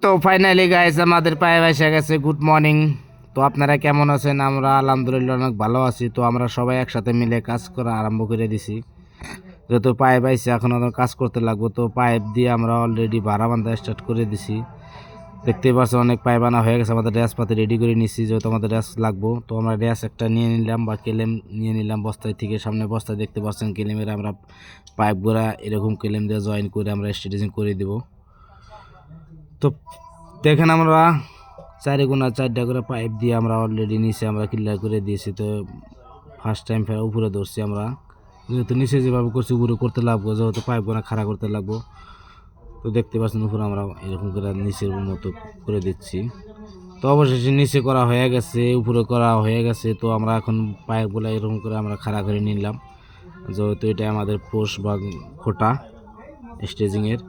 তো finally guys আমাদের পায়ে এসে গেছে। Good morning. তো আপনারা কেমন আছেন? আমরা আলহামদুলিল্লাহ অনেক ভালো আছি। তো আমরা সবাই একসাথে মিলে কাজ করা আরম্ভ করে দিছি। যেহেতু পাইপ আইসে এখন আমরা কাজ করতে লাগবো, তো পাইপ দিয়ে আমরা অলরেডি ভাড়া বান্ধা স্টার্ট করে দিছি। দেখতেই পাচ্ছেন অনেক পাইপ আনা হয়ে গেছে। আমাদের র্যাস পাতি রেডি করে নিচ্ছি, যেহেতু আমাদের র্যাস লাগবো। তো আমরা র্যাস একটা নিয়ে নিলাম বা কেলেম নিয়ে নিলাম বস্তায় থেকে। সামনে বস্তায় দেখতে পাচ্ছেন কেলেমের আমরা পাইপগুলা এরকম কেলেম দিয়ে জয়েন করে আমরা স্টেডিং করে দেবো। তো দেখেন আমরা 4x4 করে পাইপ দিয়ে আমরা অলরেডি নিচে আমরা ক্লিয়ার করে দিয়েছি। তো ফার্স্ট টাইম ফের উপরে ধরছি আমরা, যেহেতু নিচে যেভাবে করছি উপরে করতে লাগবো, যেহেতু পাইপগুলো খাড়া করতে লাগবো। তো দেখতে পাচ্ছেন উপরে আমরা এরকম করে নিচের মতো করে দিচ্ছি। তো অবশেষে নিচে করা হয়ে গেছে, উপরে করা হয়ে গেছে। তো আমরা এখন পাইপগুলো এরকম করে আমরা খাড়া করে নিলাম, যেহেতু এটা আমাদের পোস্ট বা খোটা স্টেজিংয়ের।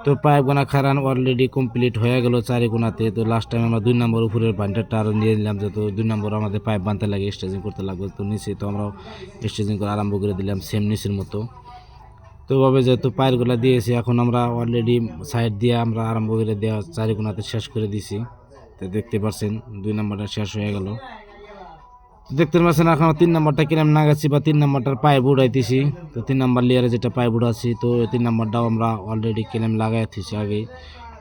তো পাইপ গোনা খারান অলরেডি কমপ্লিট হয়ে গেল 4 কোণাতে। তো লাস্ট টাইম আমরা 2 নম্বর উপরের বান্ডারটা আরও নিয়ে নিলাম, যেহেতু 2 নম্বর আমাদের পাইপ বানতে লাগে, স্টেজিং করতে লাগবে। তো নিচে তো আমরা স্টেজিং করা আরম্ভ করে দিলাম সেম নিচের মতো। তো ওভাবে যেহেতু পাইপগুলো দিয়েছি, এখন আমরা অলরেডি সাইড দিয়ে আমরা আরম্ভ করে দেওয়া 4 কোণাতে শেষ করে দিছি। তো দেখতে পাচ্ছেন 2 নম্বরটা শেষ হয়ে গেল। দেখতে পাচ্ছেন এখন 3 নম্বরটা কিরম নাগাচ্ছি বা 3 নম্বরটার পাইপ উড়াইতেছি। তো 3 নম্বর লেয়ারে যেটা পাইপ উড়াচ্ছি, তো 3 নম্বরটাও আমরা অলরেডি কিরম লাগাইতেছি আগেই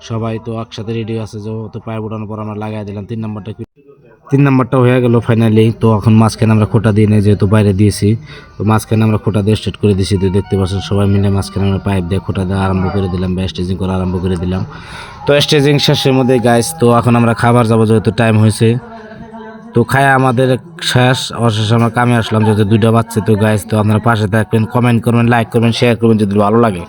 সবাই। তো একসাথে রেডি আছে, তো পাইপ উঠানোর পর আমরা লাগাই দিলাম 3 নম্বরটা হয়ে গেল ফাইনালি। তো এখন মাঝখানে আমরা খোটা দিয়ে নেই, যেহেতু বাইরে দিয়েছি। তো মাঝখানে আমরা খোটা দিয়ে স্টার্ট করে দিয়েছি। তো দেখতে পাচ্ছেন সবাই মিলে মাঝখানে আমরা পাইপ দিয়ে খোটা দেওয়া আরম্ভ করে দিলাম বা স্টেজিং করা আরম্ভ করে দিলাম। তো স্টেজিং শেষের মধ্যে গাইস, তো এখন আমরা খাবার যাবো, যেহেতু টাইম হয়েছে। তো খায়া আমাদের শেষ, অবশেষে আমরা কামে আসলাম, যেহেতু 2টা বাচ্চা। তো গাইস, তো আপনারা পাশে থাকবেন, কমেন্ট করবেন, লাইক করবেন, শেয়ার করবেন যদি ভালো লাগে।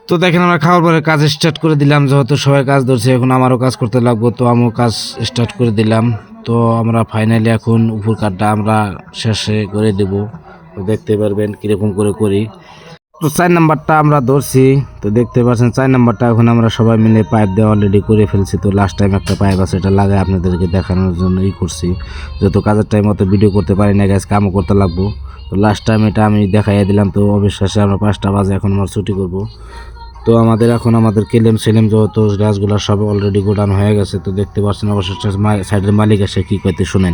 তো দেখেন আমরা খাওয়ার পরে কাজ স্টার্ট করে দিলাম, যেহেতু সবাই কাজ ধরছে, এখন আমারও কাজ করতে লাগবো। তো আমিও কাজ স্টার্ট করে দিলাম। তো আমরা ফাইনালি এখন উপর কাঠটা আমরা শেষে করে দেব। তো দেখতে পারবেন কীরকম করে করি। তো 4 নাম্বারটা আমরা ধরছি। তো দেখতে পাচ্ছেন 4 নাম্বারটা এখন আমরা সবাই মিলে পাইপ দিয়ে অলরেডি করে ফেলছি। তো লাস্ট টাইম একটা পাইপ আছে, এটা লাগাই আপনাদেরকে দেখানোর জন্য করছি, যেহেতু কাজের টাইম মতো ভিডিও করতে পারি না গাইস, কামও করতে লাগবো। তো লাস্ট টাইম এটা আমি দেখাইয়া দিলাম। তো অবশেষে আমরা 5টা বাজে এখন আমরা ছুটি করব। তো আমাদের কেলেম সেলেম যত গাছগুলো সব অলরেডি গোডাউন হয়ে গেছে। তো দেখতে পাচ্ছেন অবশেষে সাইডের মালিক এসে কি কইতে শুনেন।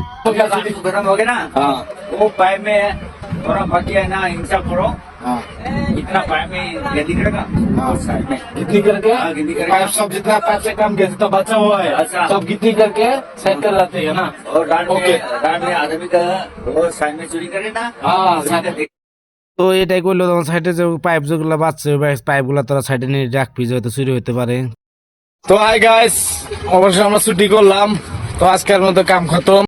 थोड़ा बाकी है ना, इंसाफ करो। इतना पाइप में गिनती करेगा। गिनती करके गिनती करेगा। पाइप सब जितना पाइप से कम गया जितना बचा हुआ है अच्छा। सब गिनती करके सेट कर लाते हैं ना। और ओके। डांड में आदमी का वो साइड में चोरी करे ना। हाँ, তো এটাই করলো, তোমার সাইডে যে পাইপ যেগুলো বাঁচছে পাইপগুলো তোরা সাইডে নিয়ে রাখবি, হয়তো চুরি হতে পারে। তো হাই গাইস, অবশ্যই আমরা ছুটি করলাম। তো আজকের মতো কাম খতম।